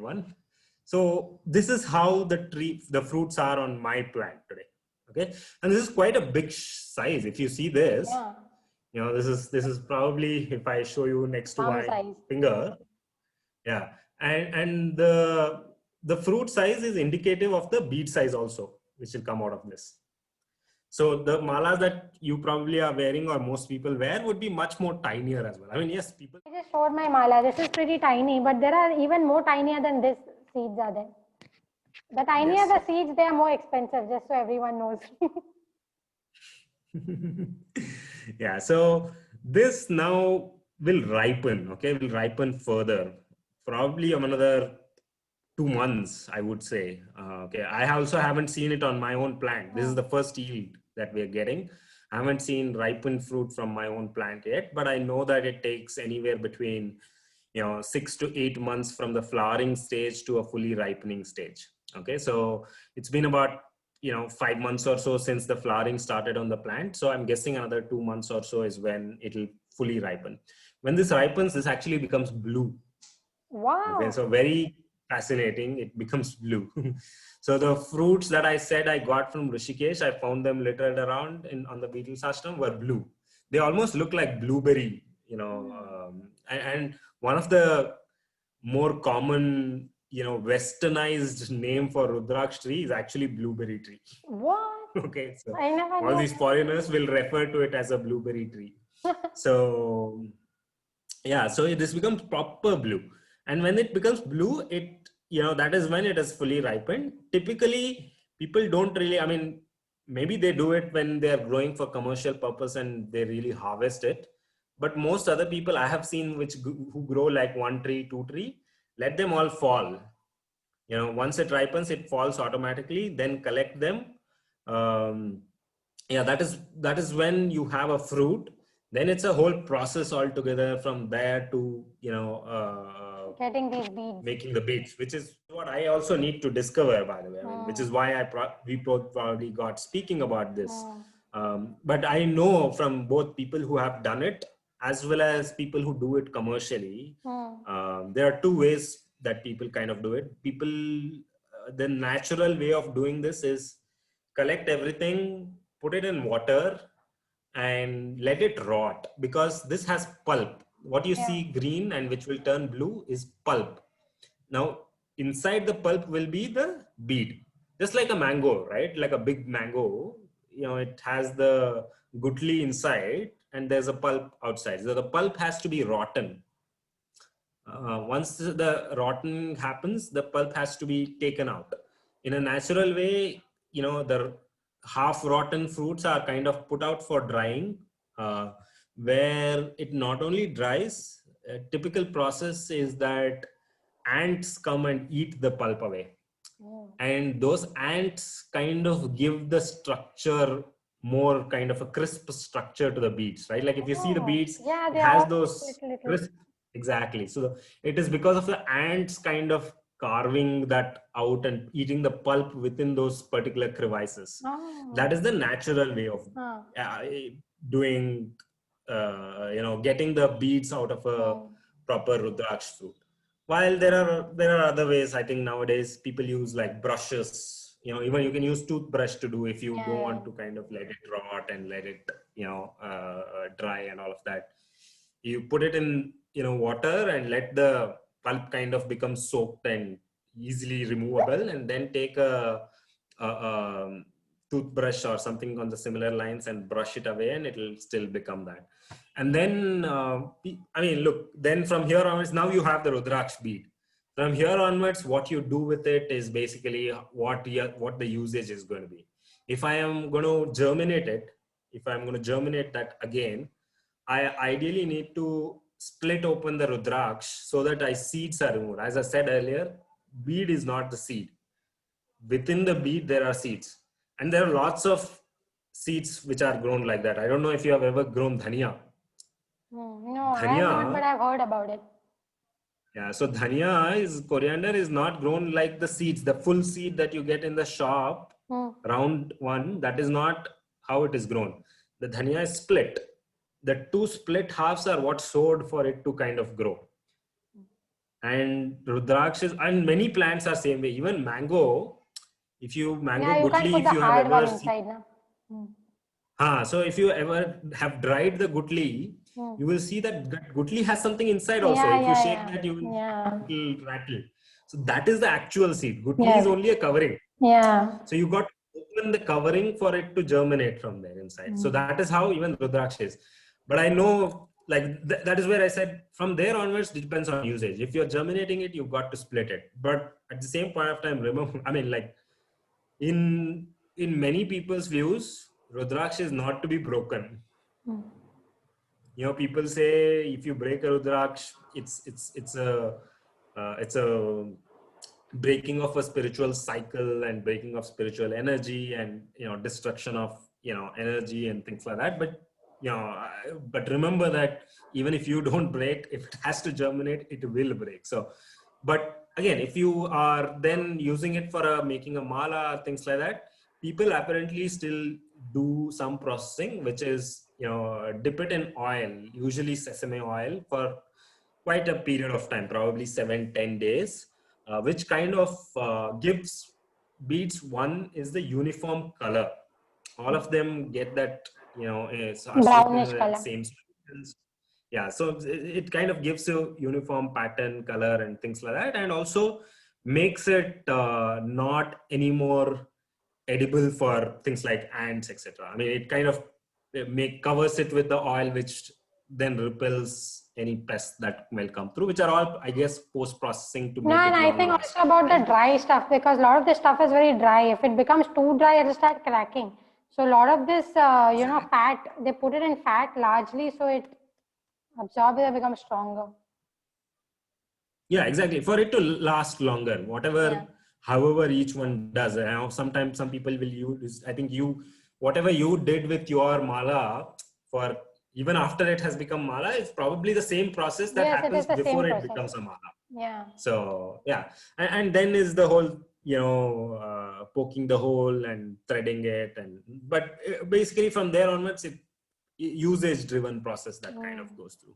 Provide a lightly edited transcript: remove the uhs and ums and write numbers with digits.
everyone. So this is how the fruits are on my plant today. Okay, and this is quite a big size. If you see this, Yeah. This is probably, if I show you next to Palm my size. finger, yeah, and the fruit size is indicative of the bead size also, which will come out of this. So the malas that you probably are wearing or most people wear would be much more tinier as well. I mean, yes, people. I just showed my mala. This is pretty tiny, but there are even more tinier than this seeds are there. The tinier Yes. the seeds, they are more expensive, just so everyone knows. Yeah, so this now will ripen, okay, will ripen further, probably another 2 months, I would say. Okay, I also haven't seen it on my own plant. This is the first yield that we're getting. I haven't seen ripened fruit from my own plant yet, but I know that it takes anywhere between 6 to 8 months from the flowering stage to a fully ripening stage. Okay, so it's been about 5 months or so since the flowering started on the plant. So I'm guessing another 2 months or so is when it'll fully ripen. When this ripens, this actually becomes blue. Wow. Okay, so very fascinating. It becomes blue. So the fruits that I said I got from Rishikesh, I found them littered around on the Beatles ashram, were blue. They almost look like blueberry, and one of the more common, westernized name for Rudraksh tree is actually blueberry tree. What? Okay, so I never all knew. these foreigners will refer to it as a blueberry tree. So yeah, so this becomes proper blue, and when it becomes blue, that is when it is fully ripened. Typically people don't really, I mean, maybe they do it when they're growing for commercial purpose and they really harvest it, but most other people I have seen who grow like 1 tree, 2 tree, let them all fall. Once it ripens, it falls automatically, then collect them. um, yeah, that is when you have a fruit. Then it's a whole process altogether from there to Getting these beads. making the beads, which is what I also need to discover, by the way. I mean, which is why we both probably got speaking about this. But I know from both people who have done it as well as people who do it commercially, there are two ways that people kind of do it. The natural way of doing this is collect everything, put it in water, and let it rot, because this has pulp. What you see green and which will turn blue is pulp. Now, inside the pulp will be the bead, just like a mango, right? Like a big mango, it has the gutli inside and there's a pulp outside. So the pulp has to be rotten. Once the rotten happens, the pulp has to be taken out. In a natural way, the half rotten fruits are kind of put out for drying, where it not only dries. A typical process is that ants come and eat the pulp away. And those ants kind of give the structure, more kind of a crisp structure to the beads, right? Like if you see the beads, Yeah, it they are has all those little. crisp. Exactly. So it is because of the ants kind of carving that out and eating the pulp within those particular crevices. That is the natural way of doing, getting the beads out of a proper Rudraksh fruit. While there are other ways. I think nowadays people use like brushes. Even you can use toothbrush to do if you don't want to kind of let it rot and let it dry and all of that. You put it in water and let the pulp kind of become soaked and easily removable, and then take a toothbrush or something on the similar lines and brush it away, and it'll still become that. And then I mean, look, then from here onwards, now you have the Rudraksh bead. From here onwards, what you do with it is basically what the usage is going to be. If I am going to germinate it, if I'm going to germinate that again, I ideally need to split open the Rudraksh so that seeds are removed. As I said earlier, bead is not the seed. Within the bead, there are seeds. And there are lots of seeds which are grown like that. I don't know if you have ever grown dhania. No, I have Dhania, not, but I've heard about it. yeah, so coriander is not grown like the seeds, the full seed that you get in the shop, round one. That is not how it is grown. The dhania is split. The two split halves are what sowed for it to kind of grow. And Rudraksh and many plants are same way. Even mango, if you mango you can't gutli, put if the you have hard one ever inside, na? so if you ever have dried the gutli, you will see that gutli has something inside also. If you shake that, you will it will rattle. So that is the actual seed. Gutli is only a covering. Yeah. So you got to open the covering for it to germinate from there inside. So that is how even Rudraksh is. But I know, like that is where I said from there onwards it depends on usage. If you're germinating it, you've got to split it. But at the same point of time, remember, I mean, like in many people's views, Rudraksh is not to be broken. You know, people say if you break a Rudraksh, it's a breaking of a spiritual cycle and breaking of spiritual energy and, you know, destruction of, you know, energy and things like that. But, you know, but remember that even if you don't break, if it has to germinate, it will break. So, but again, if you are then using it for making a mala, things like that, people apparently still do some processing, which is, you know, dip it in oil, usually sesame oil, for quite a period of time, probably 7-10 days, which kind of gives beads. One is the uniform color. All of them get that, you know, are soaked in Brownish the color. same substance. Yeah, so it kind of gives you uniform pattern, color, and things like that, and also makes it not anymore edible for things like ants, etc. I mean, it kind of covers it with the oil, which then repels any pests that will come through, which are all, I guess, post processing to make it And I long think last. also about the dry stuff, because a lot of this stuff is very dry. If it becomes too dry, it'll start cracking. So a lot of this, you know, fat, they put it in fat largely, so it absorbs and becomes stronger. Yeah, exactly. For it to last longer, whatever, however each one does. You know, sometimes some people will use, I think whatever you did with your mala, for even after it has become mala, is probably the same process that happens before it becomes a mala. Yeah. So yeah, and then is the whole, you know, poking the hole and threading it, and but basically from there onwards, it usage driven process that kind of goes through.